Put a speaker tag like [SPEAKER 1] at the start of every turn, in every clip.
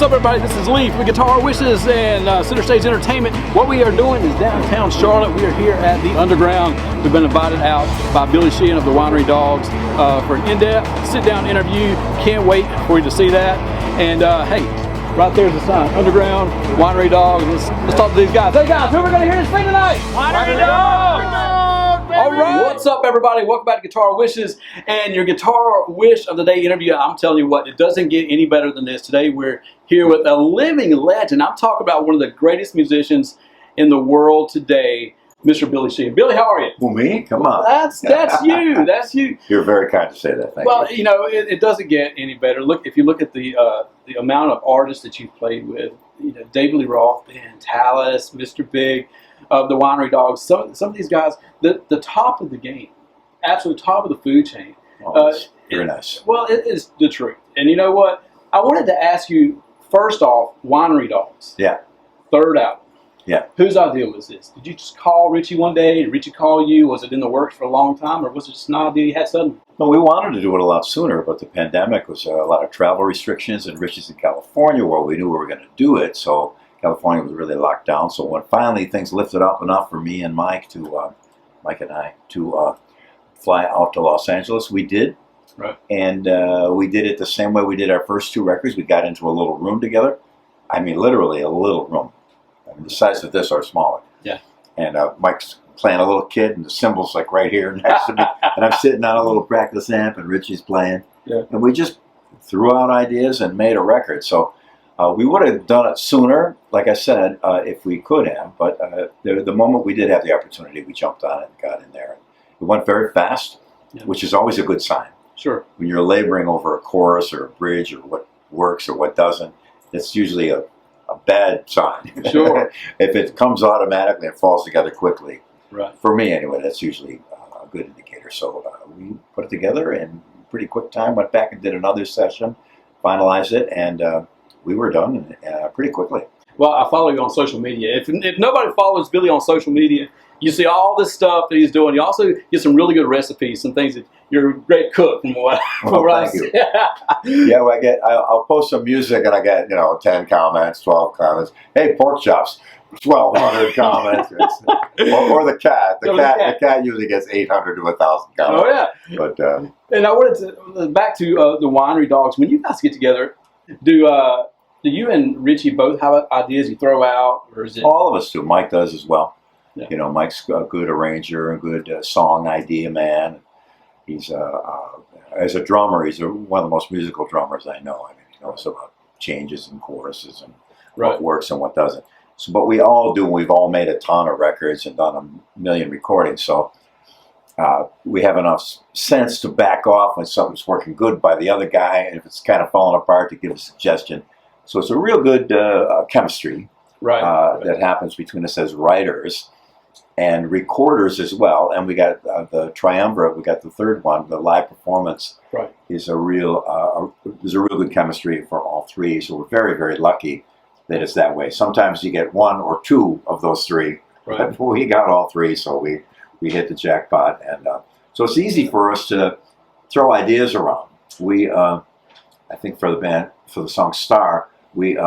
[SPEAKER 1] up, everybody? This is Lee from Guitar Wishes and Center Stage Entertainment. What we are doing is downtown Charlotte. We are here at the Underground. We've been invited out by Billy Sheehan of the Winery Dogs for an in-depth sit-down interview. Can't wait for you to see that. And hey, right there's the sign, Underground, Winery Dogs. Let's talk to these guys. Hey guys, who are we going to hear this thing tonight?
[SPEAKER 2] Winery Dogs!
[SPEAKER 1] All right, what's up, everybody? Welcome back to Guitar Wishes and your Guitar Wish of the Day interview. I'm telling you what, it doesn't get any better than this. Today we're here with a living legend. I'm talking about one of the greatest musicians in the world today, Mr. Billy Sheehan. Billy, how are you?
[SPEAKER 2] Well, me? Come on.
[SPEAKER 1] That's you. That's you.
[SPEAKER 2] You're very kind to say that. Thank you.
[SPEAKER 1] Well, you know, it doesn't get any better. Look, if you look at the amount of artists that you've played with, you know, Lee Roth, Ben Tallis, Mr. Big, of the Winery Dogs, some of these guys, the top of the game, absolute top of the food chain.
[SPEAKER 2] Oh, very nice.
[SPEAKER 1] Well, it is the truth. And you know what? I wanted to ask you, first off, Winery Dogs.
[SPEAKER 2] Yeah.
[SPEAKER 1] Third album.
[SPEAKER 2] Yeah.
[SPEAKER 1] Whose idea was this? Did you just call Richie one day? Did Richie call you? Was it in the works for a long time? Or was it just an idea you had suddenly?
[SPEAKER 2] No, we wanted to do it a lot sooner, but the pandemic was a lot of travel restrictions, and Richie's in California where we knew we were going to do it. So California was really locked down. So when finally things lifted up enough for me and Mike and I to fly out to Los Angeles, we did.
[SPEAKER 1] Right.
[SPEAKER 2] And we did it the same way we did our first two records. We got into a little room together. I mean, literally a little room. I mean, the size of this or smaller.
[SPEAKER 1] Yeah.
[SPEAKER 2] And Mike's playing a little kid, and the cymbals like right here next to me. And I'm sitting on a little practice amp, and Richie's playing. Yeah. And we just threw out ideas and made a record. So we would have done it sooner, like I said, if we could have. But the moment we did have the opportunity, we jumped on it and got in there. It went very fast, which is always a good sign.
[SPEAKER 1] Sure. When
[SPEAKER 2] you're laboring over a chorus or a bridge or what works or what doesn't, it's usually a bad sign.
[SPEAKER 1] Sure.
[SPEAKER 2] If it comes automatically and falls together quickly,
[SPEAKER 1] right.
[SPEAKER 2] For me anyway, that's usually a good indicator. So we put it together in pretty quick time, went back and did another session, finalized it, and we were done pretty quickly.
[SPEAKER 1] Well, I follow you on social media. If nobody follows Billy on social media, you see all this stuff that he's doing. You also get some really good recipes, some things that you're a great cook from what
[SPEAKER 2] thank you. Yeah, well, I'll post some music and I get 10 comments, 12 comments. Hey, pork chops, 1,200 comments. or the cat. The cat usually gets 800 to 1,000 comments.
[SPEAKER 1] Oh yeah.
[SPEAKER 2] But
[SPEAKER 1] and I wanted to back to the Winery Dogs. When you guys get together, do you and Richie both have ideas you throw out, or is it
[SPEAKER 2] all of us do? Mike does as well.
[SPEAKER 1] Yeah.
[SPEAKER 2] You know, Mike's a good arranger, a good song idea man. He's as a drummer, he's one of the most musical drummers I know. I mean, he knows about changes and choruses and what works and what doesn't. So, but we all do. We've all made a ton of records and done a million recordings. So we have enough sense to back off when something's working good by the other guy, and if it's kind of falling apart, to give a suggestion. So it's a real good chemistry that happens between us as writers and recorders as well. And we got the triumvirate. We got the third one, the live performance.
[SPEAKER 1] Right.
[SPEAKER 2] Is a real there's a real good chemistry for all three. So we're very, very lucky that it's that way. Sometimes you get one or two of those three. Right. But we got all three, so we hit the jackpot. And so it's easy for us to throw ideas around. We I think for the band, for the song Star, we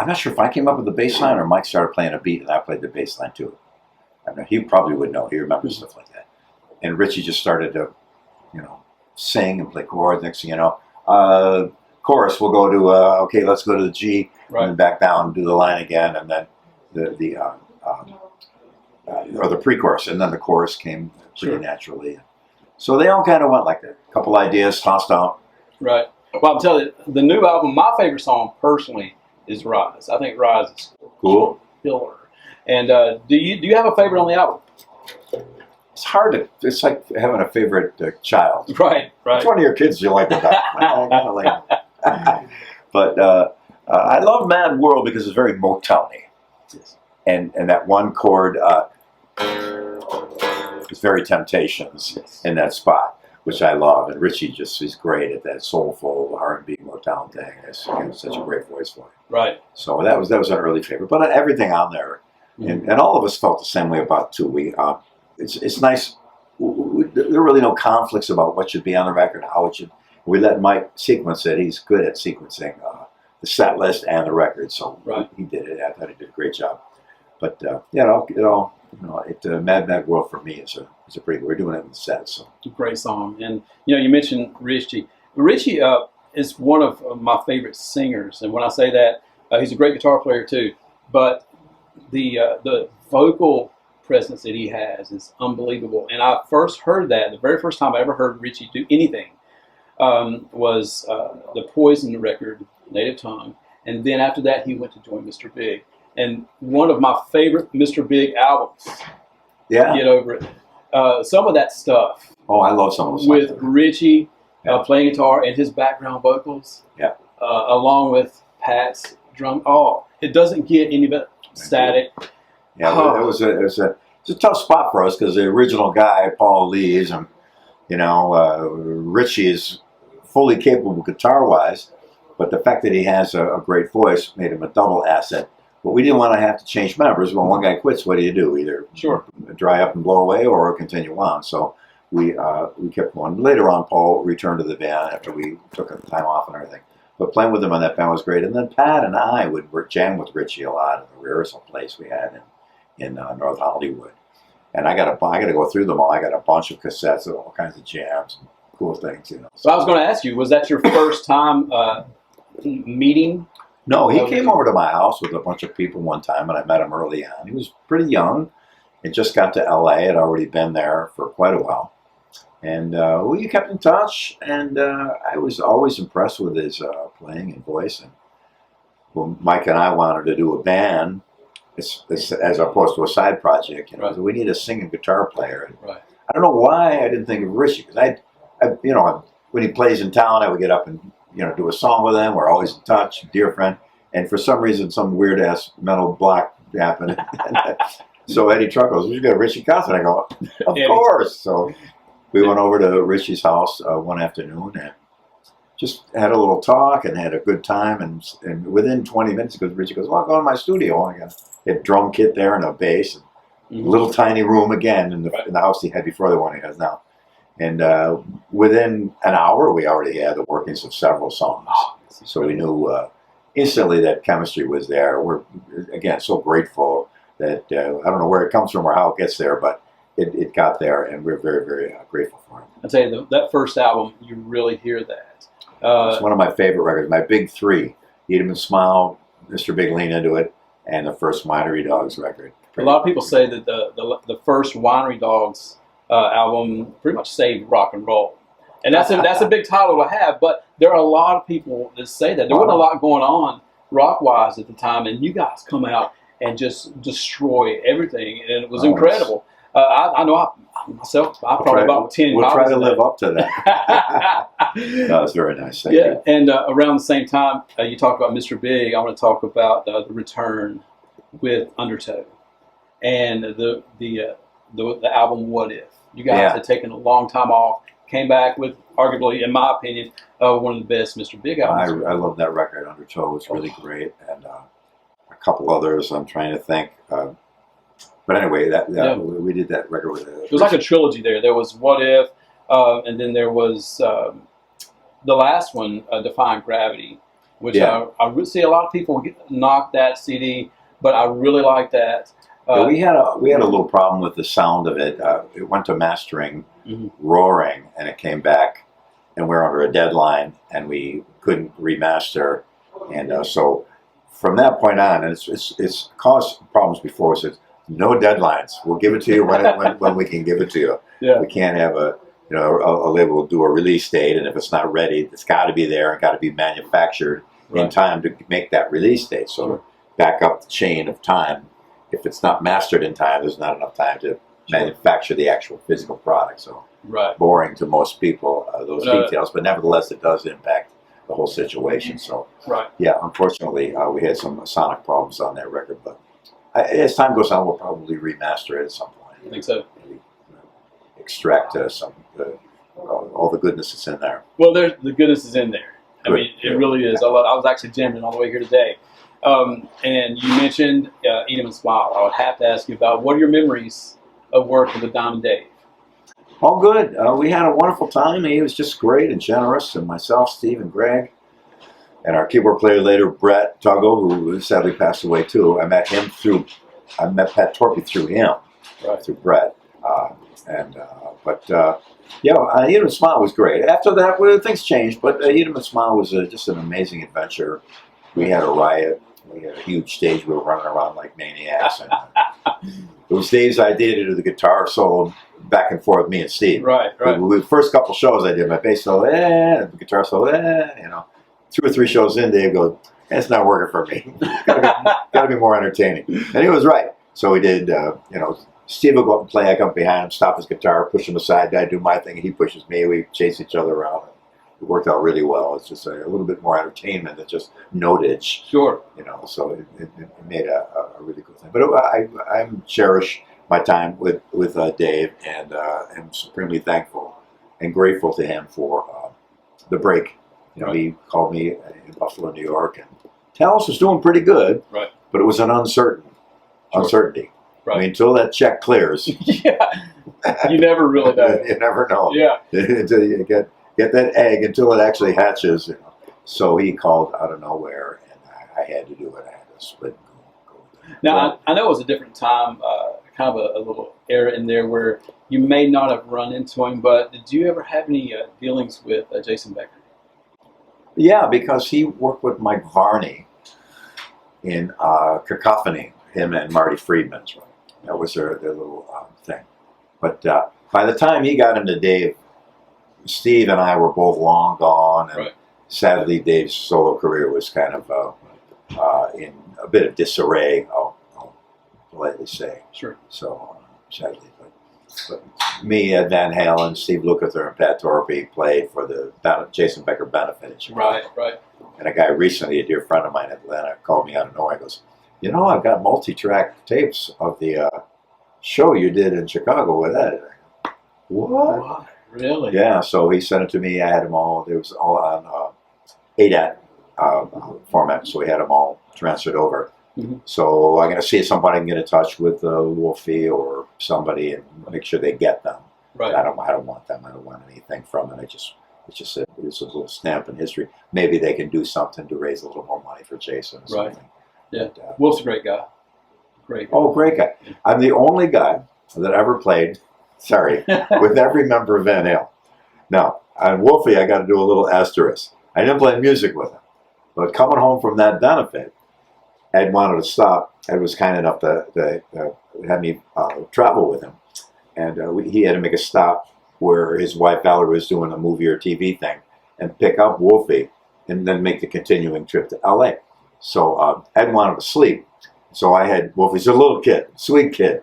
[SPEAKER 2] I'm not sure if I came up with the bass line or Mike started playing a beat and I played the bass line too. I mean, he probably would know. He remembers stuff like that. And Richie just started to, sing and play chords. Next thing you know, chorus, we'll go to, okay, let's go to the G, and then back down and do the line again, and then or the pre-chorus, and then the chorus came pretty naturally. So they all kind of went like that. A couple ideas tossed out.
[SPEAKER 1] Right. Well, I'm telling you, the new album, my favorite song personally is Rise. I think Rise is
[SPEAKER 2] cool.
[SPEAKER 1] Killer. And do you have a favorite on the album?
[SPEAKER 2] It's hard to. It's like having a favorite child.
[SPEAKER 1] Right.
[SPEAKER 2] Which one of your kids do you like the best? But I love Mad World because it's very Motown-y.
[SPEAKER 1] Yes. And
[SPEAKER 2] that one chord is very Temptations in that spot, which I love. And Richie is great at that soulful R&B Motown thing. He has such a great voice for it.
[SPEAKER 1] Right.
[SPEAKER 2] So that was an early favorite. But everything on there, and all of us felt the same way about it too. It's nice. There are really no conflicts about what should be on the record, how it should. We let Mike sequence it. He's good at sequencing the set list and the record, so he did it. I thought he did a great job. But Mad Mad World for me is a pretty. We're doing it in the set, so
[SPEAKER 1] great song. And you mentioned Richie. Richie is one of my favorite singers, and when I say that, he's a great guitar player too. But the vocal presence that he has is unbelievable. And I first heard that the very first time I ever heard Richie do anything was the Poison record, Native Tongue, and then after that he went to join Mr. Big. And one of my favorite Mr. Big albums, Get Over It. Some of that stuff.
[SPEAKER 2] Oh, I love some of those
[SPEAKER 1] with Richie playing guitar and his background vocals.
[SPEAKER 2] Yeah.
[SPEAKER 1] Along with Pat's drum. Oh, it doesn't get any better. Static.
[SPEAKER 2] Yeah, it was a tough spot for us because the original guy, Paul, leaves, and Richie is fully capable guitar-wise, but the fact that he has a great voice made him a double asset. But we didn't want to have to change members. When one guy quits, what do you do? Either dry up and blow away or continue on. So we kept going. Later on, Paul returned to the band after we took time off and everything. But playing with him on that band was great. And then Pat and I would jam with Richie a lot at the rehearsal place we had in North Hollywood. And I got to go through them all. I got a bunch of cassettes of all kinds of jams and cool things.
[SPEAKER 1] So I was going to ask you, was that your first time meeting?
[SPEAKER 2] No, he came over to my house with a bunch of people one time, and I met him early on. He was pretty young and just got to L.A. Had already been there for quite a while. And we kept in touch, and I was always impressed with his playing and voice. And when Mike and I wanted to do a band, as opposed to a side project, so we need a singing guitar player. And I don't know why I didn't think of Richie, because when he plays in town, I would get up and do a song with him. We're always in touch, dear friend. And for some reason, some weird ass mental block happened. So Eddie Truck goes, "You got Richie Kotzen?" I go, "Of course." So we went over to Richie's house one afternoon and just had a little talk and had a good time. And within 20 minutes, Richie goes, "Well, I'll go to my studio." I got a drum kit there and a bass. And a little tiny room again in the house he had before the one he has now. And within an hour, we already had the workings of several songs. So we knew instantly that chemistry was there. We're, again, so grateful that I don't know where it comes from or how it gets there, but it got there, and we're very, very grateful for it.
[SPEAKER 1] I'll tell you, that first album, you really hear that.
[SPEAKER 2] It's one of my favorite records. My big three, Eat 'Em and Smile, Mr. Big Lean Into It, and the first Winery Dogs record.
[SPEAKER 1] A lot of people say that the first Winery Dogs album pretty much saved rock and roll, and that's a big title to have. But there are a lot of people that say that there wasn't a lot going on rock wise at the time, and you guys come out and just destroy everything, and it was incredible. I know myself. I probably about 10.
[SPEAKER 2] We'll try to live up to that. That was very nice. Thank you.
[SPEAKER 1] And around the same time, you talked about Mr. Big. I want to talk about the return with Undertow and the album What If. You guys had taken a long time off, came back with arguably, in my opinion, one of the best Mr. Big albums.
[SPEAKER 2] I love that record. Undertow was really great, and a couple others I'm trying to think. But anyway, we did that record with
[SPEAKER 1] it. Was like a trilogy there. There was What If, and then there was the last one, Defying Gravity, which I see a lot of people knock that CD, but I really like that.
[SPEAKER 2] We had a little problem with the sound of it. It went to mastering, roaring, and it came back, and we were under a deadline, and we couldn't remaster, and so from that point on, and it's caused problems before. So no deadlines. We'll give it to you when we can give it to you. Yeah. We can't have a label will do a release date, and if it's not ready, it's got to be there and got to be manufactured in time to make that release date. So back up the chain of time. If it's not mastered in time, there's not enough time to manufacture the actual physical product. So boring to most people, those details, but nevertheless, it does impact the whole situation. So unfortunately, we had some sonic problems on that record, but as time goes on, we'll probably remaster it at some point.
[SPEAKER 1] I think so.
[SPEAKER 2] Maybe, extract all the goodness that's in there.
[SPEAKER 1] Well, the goodness is in there. I mean, it really is. I was actually jamming all the way here today. And you mentioned Eat 'Em and Smile. I would have to ask you about what are your memories of working with Diamond Dave?
[SPEAKER 2] All good. We had a wonderful time. He was just great and generous, and myself, Steve, and Greg, and our keyboard player later, Brett Tuggle, who sadly passed away too. I met Pat Torpey through him,
[SPEAKER 1] Right.
[SPEAKER 2] through Brett. Eat 'em and Smile was great. After that, well, things changed, but Eat 'em and Smile was just an amazing adventure. We had a riot. We had a huge stage. We were running around like maniacs. And, those days I did the guitar solo back and forth, me and Steve.
[SPEAKER 1] Right.
[SPEAKER 2] The first couple shows I did my bass solo, the guitar solo, 2 or 3 shows in, Dave goes, "It's not working for me. Gotta be more entertaining." And he was right. So we did, Steve would go up and play, I come behind him, stop his guitar, push him aside, I do my thing, and he pushes me, we chase each other around. It worked out really well. It's just a little bit more entertainment than just notage.
[SPEAKER 1] Sure.
[SPEAKER 2] So it made a really cool thing. But I cherish my time with Dave, and am supremely thankful and grateful to him for the break. He called me in Buffalo, New York, and Talos was doing pretty good,
[SPEAKER 1] right?
[SPEAKER 2] But it was an uncertainty.
[SPEAKER 1] Right.
[SPEAKER 2] I mean, until that check clears,
[SPEAKER 1] yeah, you never really know.
[SPEAKER 2] You never know.
[SPEAKER 1] Yeah,
[SPEAKER 2] until you get that egg, until it actually hatches. So he called out of nowhere, and I had to do it. I had to split and go.
[SPEAKER 1] Now I know it was a different time, kind of a little era in there where you may not have run into him, but did you ever have any dealings with Jason Becker?
[SPEAKER 2] Yeah, because he worked with Mike Varney in Cacophony, him and Marty Friedman's. Right? That was their little thing. But by the time he got into Dave, Steve and I were both long gone, and sadly Dave's solo career was kind of in a bit of disarray, I'll politely say.
[SPEAKER 1] Sure.
[SPEAKER 2] So, sadly. But me, Ed Van Halen, Steve Lukather, and Pat Torpey played for the Jason Becker benefit in Chicago.
[SPEAKER 1] Right.
[SPEAKER 2] And a guy recently, a dear friend of mine in Atlanta, called me out of nowhere. He goes, I've got multi-track tapes of the show you did in Chicago with Ed. What?
[SPEAKER 1] Really?
[SPEAKER 2] Yeah, so he sent it to me. I had them all. It was all on ADAT format, so we had them all transferred over. Mm-hmm. So I'm going to see if somebody can get in touch with Wolfie or somebody and make sure they get them.
[SPEAKER 1] Right.
[SPEAKER 2] I don't want them. I don't want anything from it. It's just a little stamp in history. Maybe they can do something to raise a little more money for Jason. Or something.
[SPEAKER 1] Yeah. Wolf's a great guy. Great guy.
[SPEAKER 2] Oh, great guy. I'm the only guy that ever played, with every member of Van Halen. Now, on Wolfie, I got to do a little asterisk. I didn't play music with him. But coming home from that benefit, Ed wanted to stop. Ed was kind enough to have me travel with him. And he had to make a stop where his wife Valerie was doing a movie or TV thing and pick up Wolfie and then make the continuing trip to LA. So Ed wanted to sleep. So I had Wolfie's a little kid, sweet kid.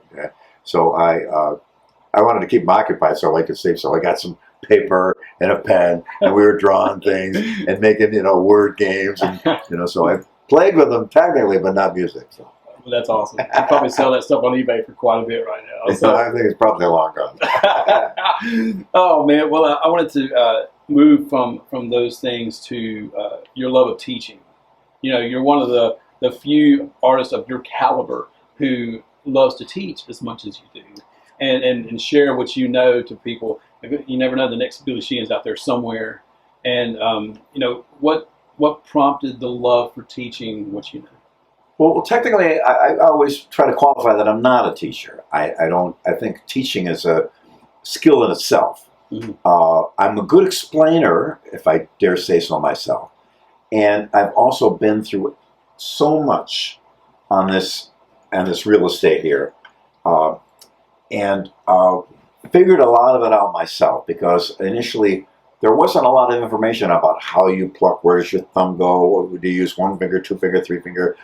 [SPEAKER 2] So I wanted to keep him occupied so I could sleep. So I got some paper and a pen, and we were drawing things and making word games, and so I played with them technically, but not music. So.
[SPEAKER 1] Well, that's awesome. You probably sell that stuff on eBay for quite a bit right now. So.
[SPEAKER 2] I think it's probably long gone.
[SPEAKER 1] Oh man, well I wanted to move from those things to your love of teaching. You're one of the few artists of your caliber who loves to teach as much as you do, and share what you know to people. You never know, the next Billy Sheehan's out there somewhere. And what prompted the love for teaching what you know?
[SPEAKER 2] Well, technically, I always try to qualify that I'm not a teacher. I think teaching is a skill in itself. Mm-hmm. I'm a good explainer, if I dare say so myself. And I've also been through so much on this real estate here, and figured a lot of it out myself, because initially there wasn't a lot of information about how you pluck, where does your thumb go, do you use 1 finger, 2 finger, 3 finger.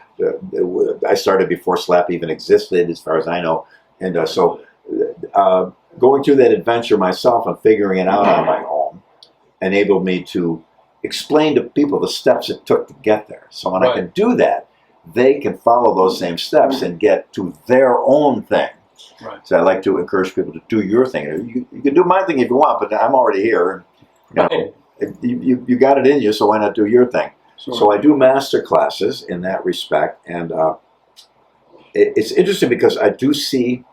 [SPEAKER 2] I started before slap even existed, as far as I know, and so going through that adventure myself and figuring it out on my own enabled me to explain to people the steps it took to get there. So when I can do that, they can follow those same steps and get to their own thing. Right. So I like to encourage people to do your thing. You can do my thing if you want, but I'm already here. You got it in you, so why not do your thing? Sure. So I do master classes in that respect, and it's interesting because I do see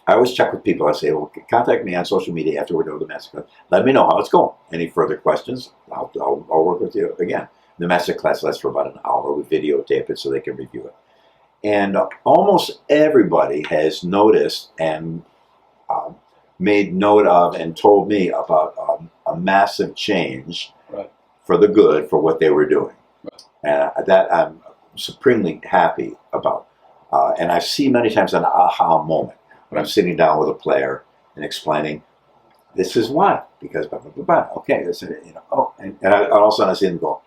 [SPEAKER 2] I always check with people. I say, well, contact me on social media after we're done with the masterclass. Let me know how it's going. Any further questions, I'll work with you again. The masterclass lasts for about an hour. We videotape it so they can review it. And almost everybody has noticed and made note of and told me about a massive change for the good for what they were doing. And that I'm supremely happy about. And I see many times an aha moment when I'm sitting down with a player and explaining, this is why, because blah, blah, blah, blah. Okay, this is, and all of a sudden I see them go,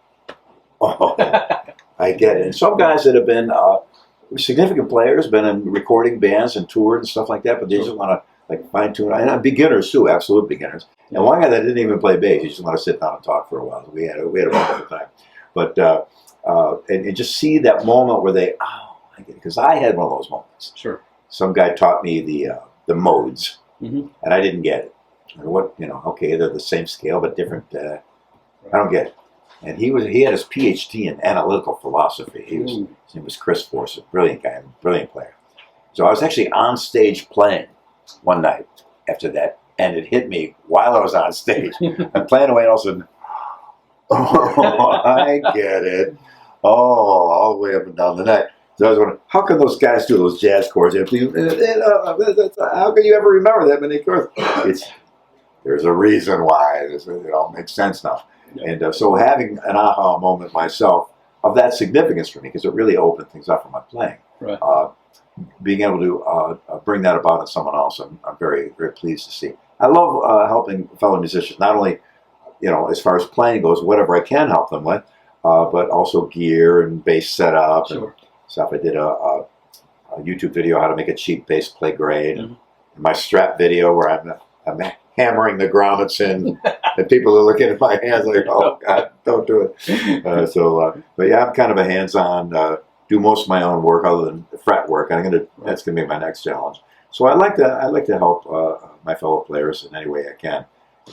[SPEAKER 2] oh, I get it. And some guys that have been significant players, been in recording bands and toured and stuff like that, but they just want to like fine tune. And beginners too, absolute beginners. And one guy that didn't even play bass, he just wanted to sit down and talk for a while. We had a wonderful time. But and just see that moment where they, oh, I get it, because I had one of those moments.
[SPEAKER 1] Sure.
[SPEAKER 2] Some guy taught me the modes, and I didn't get it. And okay, they're the same scale but different. I don't get it. And he had his PhD in analytical philosophy. His name was Chris Forsyth, brilliant guy, brilliant player. So I was actually on stage playing one night after that, and it hit me while I was on stage. I'm playing away, and all of a sudden, oh, I get it. Oh, all the way up and down the neck. So I was wondering, how can those guys do those jazz chords? How can you ever remember that many chords? There's a reason why. It all makes sense now. Yeah. And so having an aha moment myself of that significance for me, because it really opened things up for my playing. Right. Being able to bring that about in someone else, I'm very, very pleased to see. I love helping fellow musicians, not only as far as playing goes, whatever I can help them with, but also gear and bass setup and stuff. I did a YouTube video how to make a cheap bass play great, and my strap video where I'm hammering the grommets in, and people are looking at my hands like, oh God, don't do it. But yeah, I'm kind of a hands-on. Do most of my own work other than fret work. That's gonna be my next challenge. So I like to help my fellow players in any way I can.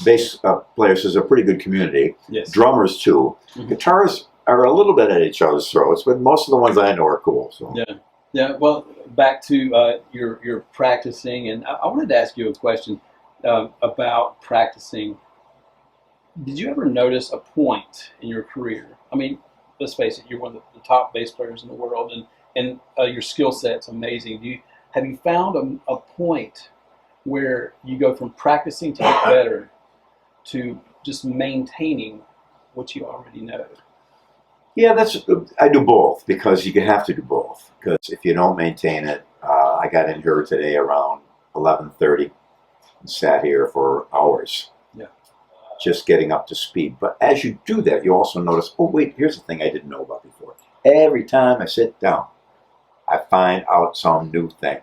[SPEAKER 2] Bass players is a pretty good community. Yes. Drummers too. Guitars are a little bit at each other's throats, but most of the ones I know are cool. So.
[SPEAKER 1] Yeah. Well, back to your practicing, and I wanted to ask you a question about practicing. Did you ever notice a point in your career? I mean, let's face it, you're one of the top bass players in the world, and your skill set's amazing. Have you found a point where you go from practicing to get better to just maintaining what you already know?
[SPEAKER 2] Yeah, I do both, because you have to do both. Because if you don't maintain it, I got in here today around 11:30 and sat here for hours. Yeah, just getting up to speed. But as you do that, you also notice, oh wait, here's the thing I didn't know about before. Every time I sit down, I find out some new thing.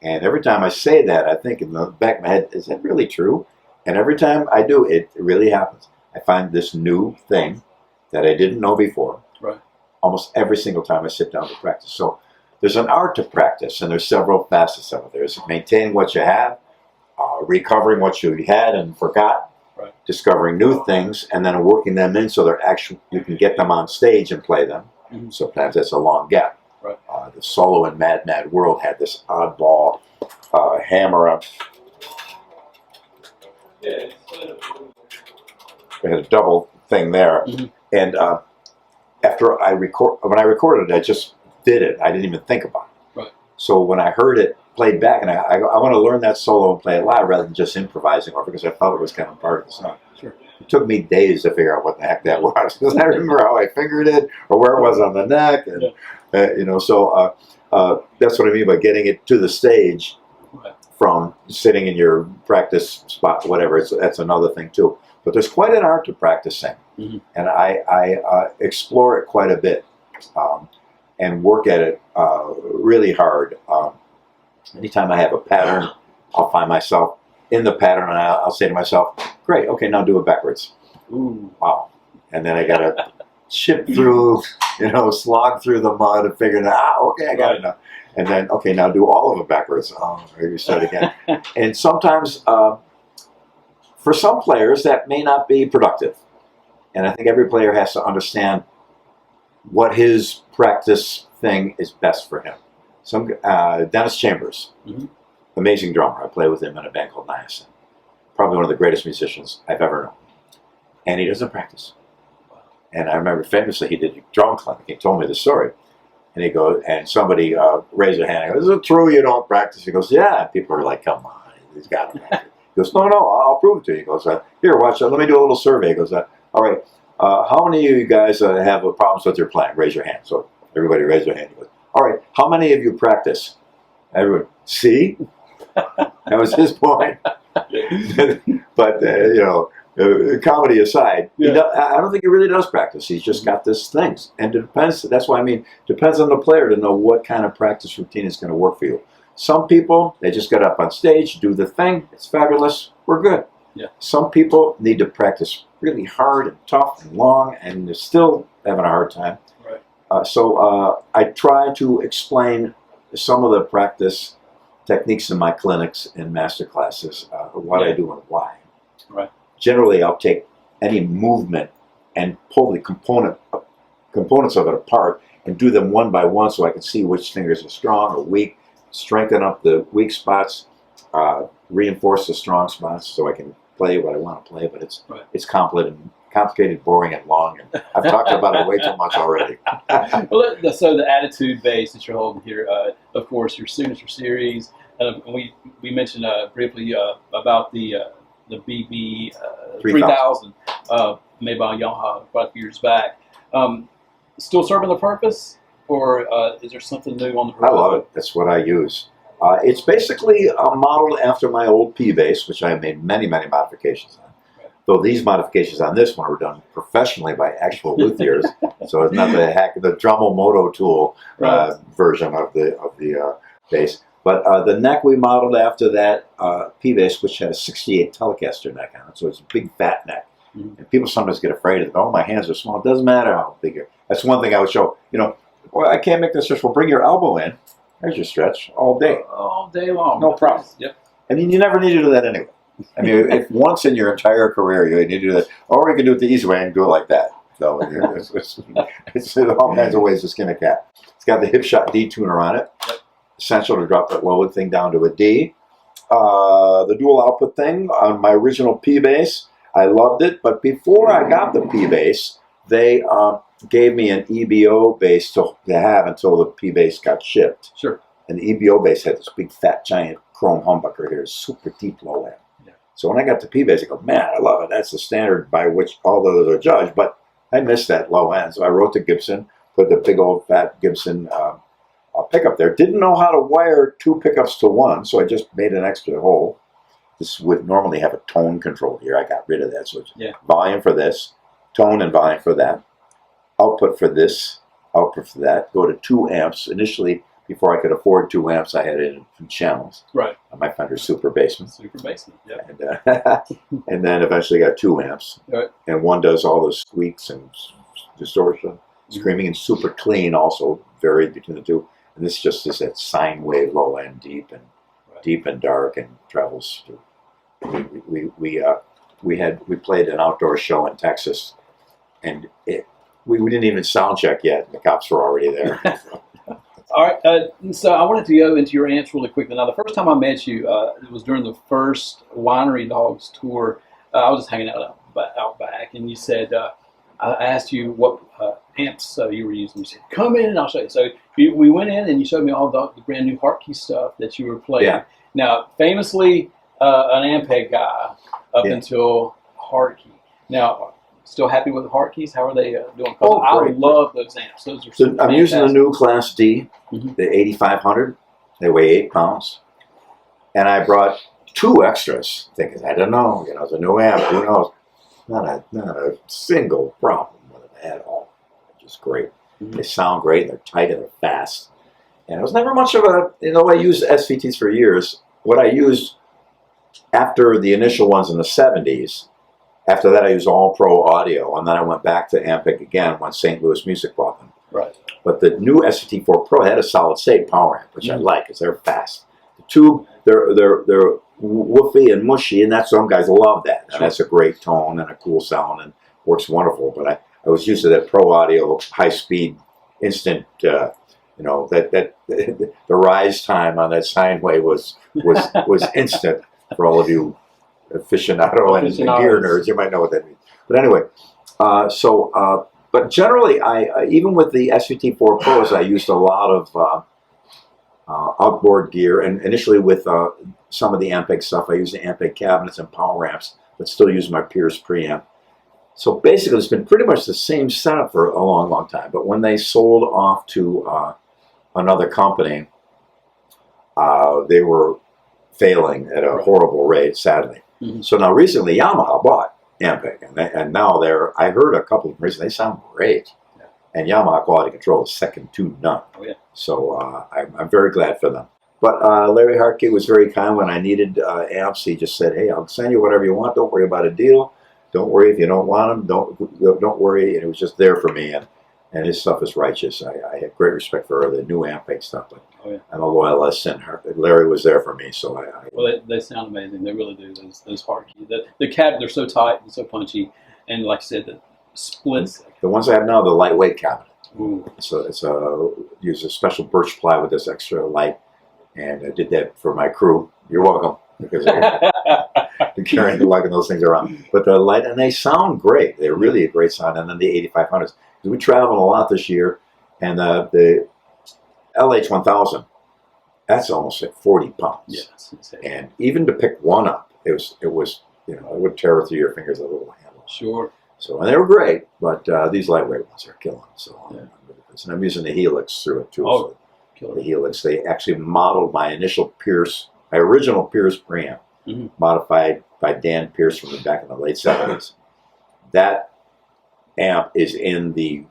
[SPEAKER 2] And every time I say that, I think in the back of my head, is that really true? And every time I do, it really happens. I find this new thing that I didn't know before. Right. Almost every single time I sit down to practice. So there's an art to practice, and there's several facets of it. There's maintaining what you have, recovering what you had and forgot, discovering new things, and then working them in so you can get them on stage and play them. Sometimes that's a long gap. Right. The solo in Mad Mad World had this oddball hammer up. It had a double thing there, and when I recorded it, I just did it. I didn't even think about it. Right. So when I heard it played back, and I want to learn that solo and play it live rather than just improvising over, because I felt it was kind of part of the song. Sure. It took me days to figure out what the heck that was, because I remember how I fingered it or where it was on the neck, and so that's what I mean by getting it to the stage from sitting in your practice spot, whatever. That's another thing too. But there's quite an art to practicing, and I explore it quite a bit and work at it really hard. Anytime I have a pattern, I'll find myself in the pattern, and I'll say to myself, great, okay, now do it backwards. Ooh. Wow. And then I got to chip through, slog through the mud and figure it out. Okay, I got it now. And then, okay, now do all of it backwards. Oh, maybe start again. And sometimes, for some players, that may not be productive. And I think every player has to understand what his practice thing is best for him. Dennis Chambers, amazing drummer. I play with him in a band called Niacin. Probably one of the greatest musicians I've ever known. And he doesn't practice. And I remember famously he did a drum clinic. He told me the story. And he goes, and somebody raised their hand. I go, is it true you don't practice? He goes, yeah. And people are like, come on, he's got to practice. He goes, no, I'll prove it to you. He goes, here, watch, let me do a little survey. He goes, all right, how many of you guys have problems with your playing? Raise your hand. So everybody raised their hand. He goes, all right, how many of you practice? Everyone, see? That was his point. But, comedy aside, I don't think he really does practice. He's just got this thing. And it depends, that's why I mean, depends on the player to know what kind of practice routine is going to work for you. Some people, they just get up on stage, do the thing, it's fabulous, we're good.
[SPEAKER 1] Yeah.
[SPEAKER 2] Some people need to practice really hard and tough and long, and they're still having a hard time.
[SPEAKER 1] Right.
[SPEAKER 2] So I try to explain some of the practice techniques in my clinics and master classes, what I do and why.
[SPEAKER 1] Right.
[SPEAKER 2] Generally, I'll take any movement and pull the components of it apart and do them one by one so I can see which fingers are strong or weak, strengthen up the weak spots, reinforce the strong spots so I can play what I want to play, but it's complicated, boring, and long, and I've talked about it way too much already.
[SPEAKER 1] Well, so the attitude base that you're holding here, of course, your signature series, we mentioned briefly about the BB 3000 made by Yamaha quite a few years back. Still serving the purpose, or is there something new on the horizon?
[SPEAKER 2] I love it. That's what I use. It's basically modeled after my old P bass, which I made many, many modifications on. Right. Though these modifications on this one were done professionally by actual luthiers, so it's not the Dremel Moto Tool version of the bass. But the neck we modeled after that P bass, which had a 68 Telecaster neck on it, so it's a big fat neck. Mm-hmm. And people sometimes get afraid of it. Oh, my hands are small. It doesn't matter how big you're. That's one thing I would show. Well, I can't make this stretch. Well, bring your elbow in. There's your stretch all day.
[SPEAKER 1] All day long.
[SPEAKER 2] No problem. Yep. I mean, you never need to do that anyway. I mean, if once in your entire career you need to do that, or you can do it the easy way and do it like that. So it's all kinds of ways to skin a cat. It's got the hip shot D tuner on it. Yep. Essential to drop that low thing down to a D. The dual output thing on my original P bass, I loved it. But before I got the P bass, they gave me an EBO bass to have until the P bass got shipped.
[SPEAKER 1] Sure. And
[SPEAKER 2] the EBO bass had this big, fat, giant chrome humbucker here, super deep low end. Yeah. So when I got the P bass, I go, man, I love it. That's the standard by which all those are judged. But I missed that low end. So I wrote to Gibson, put the big old fat Gibson pickup there. Didn't know how to wire two pickups to one, so I just made an extra hole. This would normally have a tone control here. I got rid of that. So it's volume for this, tone and volume for that, output for this, output for that. Go to 2 amps. Initially, before I could afford 2 amps, I had it in 2 channels.
[SPEAKER 1] Right.
[SPEAKER 2] On my Fender Super Bassman.
[SPEAKER 1] Super Bassman,
[SPEAKER 2] yeah. And then eventually got 2 amps.
[SPEAKER 1] Right.
[SPEAKER 2] And one does all the squeaks and distortion, screaming, and super clean also, varied between the two. And this just is that sine wave, low end, deep and dark, and travels through. We played an outdoor show in Texas, and we didn't even sound check yet, and the cops were already there.
[SPEAKER 1] All right, so I wanted to go into your answer really quickly. Now, the first time I met you, it was during the first Winery Dogs tour. I was just hanging out back, and you said, I asked you what amps you were using. You said, come in and I'll show you. So we went in and you showed me all the brand new Hartkey stuff that you were playing. Yeah. Now, famously, an Ampeg guy up until Hartkey. Now, still happy with the Hardkeys? How are they doing?
[SPEAKER 2] Oh,
[SPEAKER 1] I love those amps. Those are
[SPEAKER 2] so I'm using the new Class D, the 8500. They weigh 8 pounds. And I brought 2 extras, thinking, I don't know, it's a new amp, who knows? Not a single problem with them at all. They're just great. Mm-hmm. They sound great, they're tight, and they're fast. And it was never much of a, I used SVTs for years. What I used after the initial ones in the 70s, after that I used all pro audio, and then I went back to Ampeg again when St. Louis Music bought them.
[SPEAKER 1] Right.
[SPEAKER 2] But the new SVT4 Pro had a solid state power amp, which I like, because they're fast. The tube, they're woofy and mushy, and that's some guys love that. And that's a great tone and a cool sound and works wonderful. But I was used to that pro audio, high speed, instant You know, that the rise time on that sine wave was instant for all of you aficionado and gear nerds. You might know what that means. But anyway, but generally, I even with the SVT4 Pros, I used a lot of outboard gear, and initially with some of the Ampeg stuff, I used the Ampeg cabinets and power amps, but still use my Pierce preamp. So basically, it's been pretty much the same setup for a long, long time. But when they sold off to another company, they were failing at a horrible rate, sadly. Mm-hmm. So now recently, Yamaha bought Ampeg, and now I heard a couple of them recently. They sound great. Yeah. And Yamaha quality control is second to none. Oh, yeah. So I'm very glad for them. But Larry Hartke was very kind when I needed amps. He just said, "Hey, I'll send you whatever you want. Don't worry about a deal. Don't worry if you don't want them. Don't worry." And it was just there for me. And his stuff is righteous. I have great respect for the new Ampeg stuff. But I'm a loyalist, and Larry was there for me. So
[SPEAKER 1] well, they sound amazing. They really do. Those Hartke. The cab, they're so tight and so punchy. And like I said, the splits.
[SPEAKER 2] The ones I have now, the lightweight cabinet. Ooh. So it's use a special birch ply with this extra light, and I did that for my crew. You're welcome, because they're carrying the lugging those things around. But the light, and they sound great. They're really a great sound. And then the 8500s. We traveled a lot this year, and the LH1000, that's almost like 40 pounds. Yeah, that's insane. And even to pick one up, it was it would tear through your fingers a little handle.
[SPEAKER 1] Sure.
[SPEAKER 2] So, and they were great, but these lightweight ones are killing. So, and I'm using the Helix through it too. Oh, so the Helix, they actually modeled my original Pierce preamp, modified by Dan Pierce from back in the late 70s. That amp is in the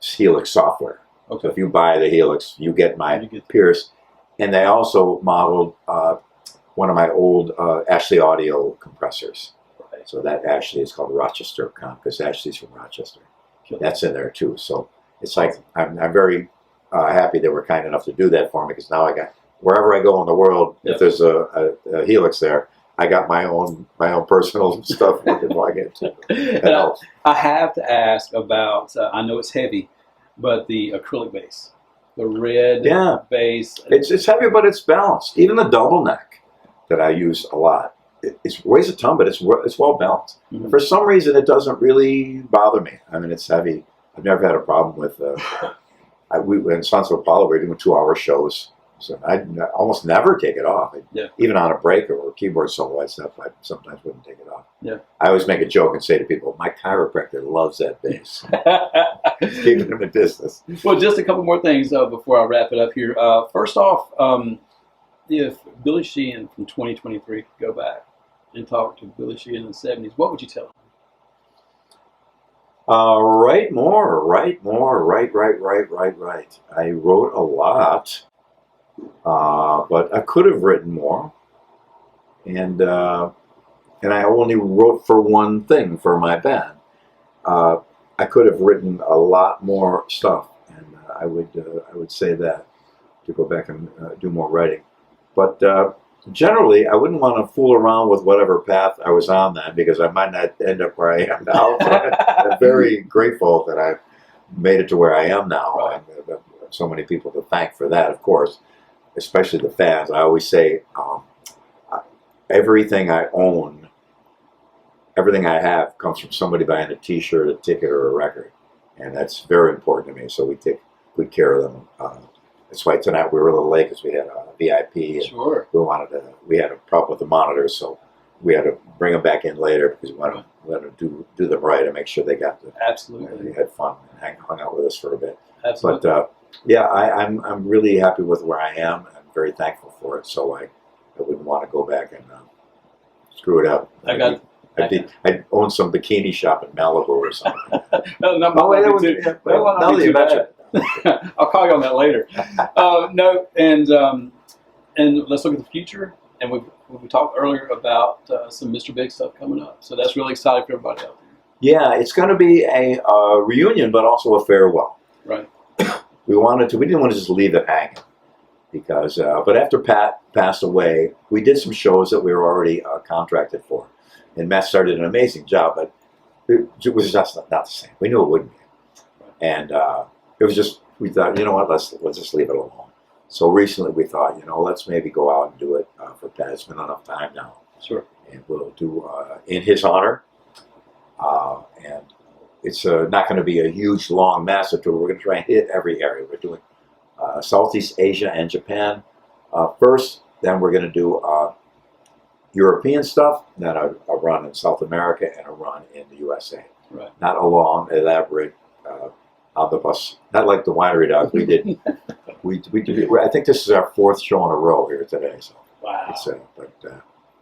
[SPEAKER 2] Helix software. Okay. So if you buy the Helix, you get my Pierce. And they also modeled one of my old Ashley Audio compressors. Right. So that Ashley is called Rochester Comp, because Ashley's from Rochester. That's in there too. So it's like, I'm very happy they were kind enough to do that for me, because now I got, wherever I go in the world, if there's a Helix there, I got my own personal stuff I can plug into.
[SPEAKER 1] I have to ask about, I know it's heavy, but the acrylic bass, the red bass.
[SPEAKER 2] It's heavy, but it's balanced. Even the double neck that I use a lot, it weighs a ton, but it's well balanced. Mm-hmm. For some reason, it doesn't really bother me. I mean, it's heavy. I've never had a problem with. In Sons of Apollo, we were doing 2-hour shows. So I almost never take it off. Even on a break or a keyboard solo and stuff, I sometimes wouldn't take it off. Yeah. I always make a joke and say to people, my chiropractor loves that bass. Keeping him in business.
[SPEAKER 1] Well, just a couple more things before I wrap it up here. First off, if Billy Sheehan from 2023 could go back and talk to Billy Sheehan in the 70s, what would you tell him?
[SPEAKER 2] Write more. Write. I wrote a lot. But I could have written more, and I only wrote for one thing for my band. I could have written a lot more stuff, and I would say that to go back and do more writing. But generally, I wouldn't want to fool around with whatever path I was on then, because I might not end up where I am now. I'm very grateful that I made it to where I am now. Right. And so many people to thank for that, of course. Especially the fans. I always say, everything I own, everything I have comes from somebody buying a T-shirt, a ticket, or a record, and that's very important to me. So we take good care of them. That's why tonight we were a little late, because we had a VIP. And sure. We had a problem with the monitors, so we had to bring them back in later, because we wanted to let them do them right and make sure they got the.
[SPEAKER 1] Absolutely.
[SPEAKER 2] They had fun and hung out with us for a bit.
[SPEAKER 1] Absolutely.
[SPEAKER 2] But yeah, I'm really happy with where I am. I'm very thankful for it. So I wouldn't want to go back and screw it up. I'd own some bikini shop in Malibu or something.
[SPEAKER 1] I'll call you on that later. And let's look at the future. And we talked earlier about some Mr. Big stuff coming up. So that's really exciting for everybody out there.
[SPEAKER 2] Yeah, it's going to be a reunion, but also a farewell.
[SPEAKER 1] Right.
[SPEAKER 2] We didn't want to just leave it hanging, because, but after Pat passed away, we did some shows that we were already contracted for. And Matt started an amazing job, but it was just not the same. We knew it wouldn't be. And it was just we thought, you know what, let's just leave it alone. So recently we thought, you know, let's maybe go out and do it for Pat. It's been enough time now.
[SPEAKER 1] Sure.
[SPEAKER 2] And we'll do in his honor. And it's not going to be a huge, long, massive tour. We're going to try and hit every area. We're doing Southeast Asia and Japan first. Then we're going to do European stuff, then a run in South America and a run in the USA.
[SPEAKER 1] Right.
[SPEAKER 2] Not a long, elaborate on the bus. Not like the Winery Dogs. We did. I think this is our 4th show in a row here today. So
[SPEAKER 1] wow.
[SPEAKER 2] It's,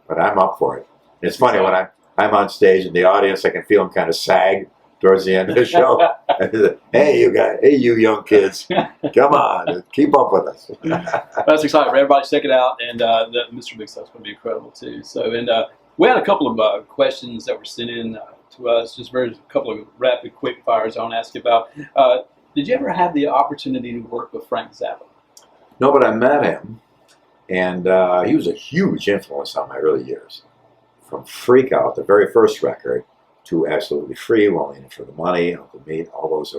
[SPEAKER 2] but I'm up for it. It's funny when I'm on stage in the audience, I can feel them kind of sag towards the end of the show. Hey, you young kids, come on, keep up with us.
[SPEAKER 1] That's exciting. Everybody check it out, and Mr. Big Stuff's going to be incredible too. So, and we had a couple of questions that were sent in to us, just a couple of rapid, quick fires I want to ask you about. Did you ever have the opportunity to work with Frank Zappa?
[SPEAKER 2] No, but I met him, and he was a huge influence on my early years. From Freak Out, the very first record, to Absolutely Free, Only In It For The Money, Uncle Meat, all those.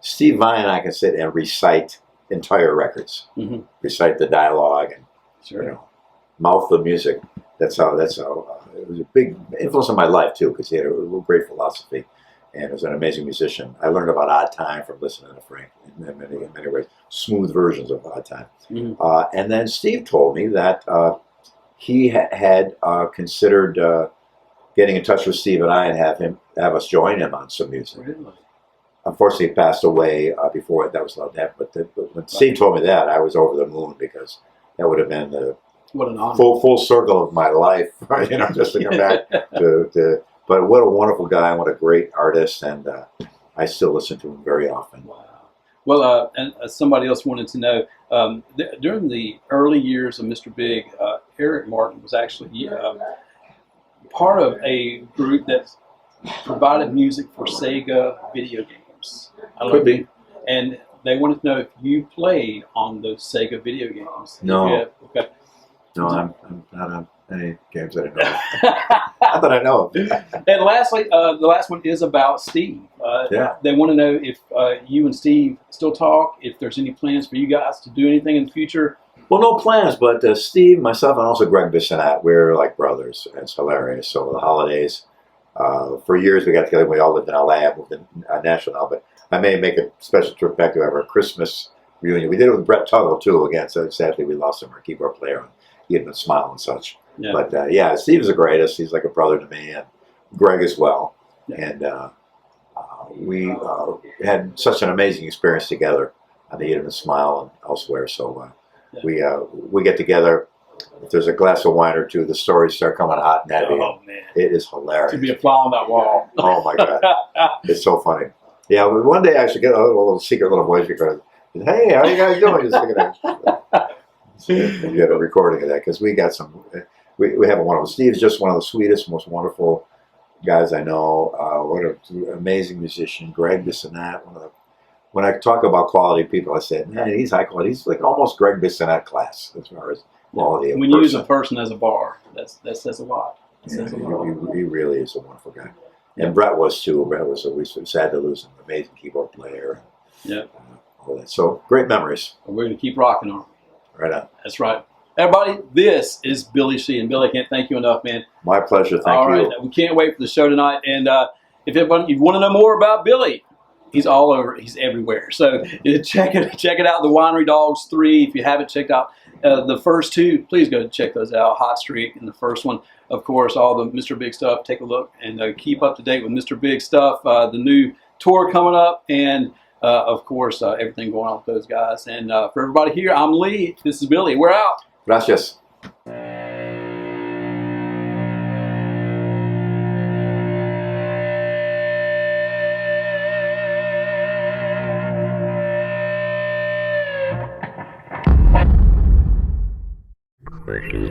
[SPEAKER 2] Steve Vai and I can sit and recite entire records, recite the dialogue, and
[SPEAKER 1] sure.
[SPEAKER 2] You know, mouth the music. That's how. It was a big influence on my life too, because he had a real great philosophy, and was an amazing musician. I learned about Odd Time from listening to Frank in many ways, smooth versions of Odd Time. And then Steve told me that he had considered getting in touch with Steve and I and have us join him on some music.
[SPEAKER 1] Really?
[SPEAKER 2] Unfortunately, he passed away before that was allowed to happen. But when Steve told me that, I was over the moon, because that would have been the full circle of my life, you know, just to come back to. But what a wonderful guy, and what a great artist, and I still listen to him very often.
[SPEAKER 1] Wow. Well, and somebody else wanted to know, during the early years of Mr. Big, Eric Martin was actually part of a group that provided music for Sega video games.
[SPEAKER 2] Could be.
[SPEAKER 1] And they wanted to know if you played on those Sega video games.
[SPEAKER 2] No.
[SPEAKER 1] Okay.
[SPEAKER 2] No, I'm not on any games that I know of. Not that I know of.
[SPEAKER 1] And lastly, the last one is about Steve.
[SPEAKER 2] Yeah.
[SPEAKER 1] They want to know if you and Steve still talk, if there's any plans for you guys to do anything in the future.
[SPEAKER 2] Well, no plans, but Steve, myself, and also Greg Bissonette, we're like brothers. It's hilarious. So the holidays, for years we got together. We all lived in LA. I moved in Nashville now, but I may make a special trip back to our Christmas reunion. We did it with Brett Tuggle too. Again, so sadly we lost him, our keyboard player. He had been smiling and such. Yeah. But yeah, Steve's the greatest. He's like a brother to me, and Greg as well. Yeah. And we had such an amazing experience together on the Eat 'Em and Smile and elsewhere. So we get together. If there's a glass of wine or two, the stories start coming hot and heavy. Oh man, it is hilarious.
[SPEAKER 1] To be a fly on that wall.
[SPEAKER 2] Oh my God, it's so funny. Yeah, one day I should get a little secret little voice recorder. Hey, how you guys doing? Just get a recording of that, because we got some. We have one of them. Steve's just one of the sweetest, most wonderful guys I know. What an amazing musician. Greg Bissonette, when I talk about quality people, I say, man, he's high quality. He's like almost Greg Bissonette class as far as quality.
[SPEAKER 1] When you use a person as a bar, that says a lot.
[SPEAKER 2] He really is a wonderful guy. And Brett was too. Brett was. We were sad to lose him. Amazing keyboard player.
[SPEAKER 1] Yeah.
[SPEAKER 2] All that. So great memories.
[SPEAKER 1] We're going to keep rocking on.
[SPEAKER 2] Right on.
[SPEAKER 1] That's right. Everybody, this is Billy Sheehan. Billy, I can't thank you enough, man.
[SPEAKER 2] My pleasure. Thank you.
[SPEAKER 1] All right. We can't wait for the show tonight. And if you want to know more about Billy, he's all over. He's everywhere. So check it out. The Winery Dogs 3. If you haven't checked out the first 2, please go check those out. Hot Streak and the first one. Of course, all the Mr. Big stuff. Take a look and keep up to date with Mr. Big stuff. The new tour coming up, and of course, everything going on with those guys. And for everybody here, I'm Lee. This is Billy. We're out.
[SPEAKER 2] Gracias.
[SPEAKER 3] Richie